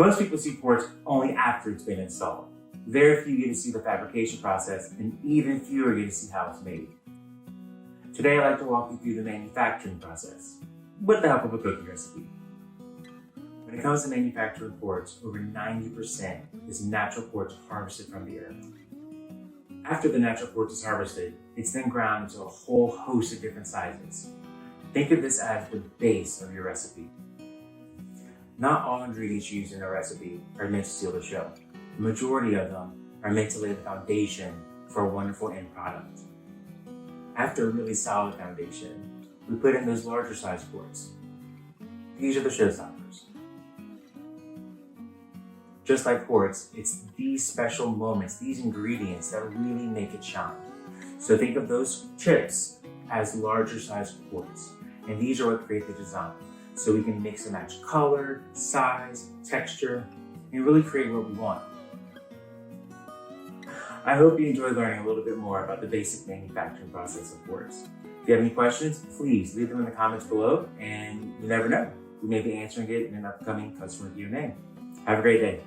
Most people see quartz only after it's been installed. Very few get to see the fabrication process, and even fewer get to see how it's made. Today, I'd like to walk you through the manufacturing process with the help of a cooking recipe. When it comes to manufacturing quartz, over 90% is natural quartz harvested from the earth. After the natural quartz is harvested, it's then ground into a whole host of different sizes. Think of this as the base of your recipe. Not all ingredients used in a recipe are meant to steal the show. The majority of them are meant to lay the foundation for a wonderful end product. After a really solid foundation, we put in those larger size quartz. These are the showstoppers. Just like quartz, it's these special moments, these ingredients that really make it shine. So think of those chips as larger size quartz, and these are what create the design. So we can mix and match color, size, texture, and really create what we want. I hope you enjoyed learning a little bit more about the basic manufacturing process of quartz. If you have any questions, please leave them in the comments below, and you never know, we may be answering it in an upcoming customer Q&A. Have a great day.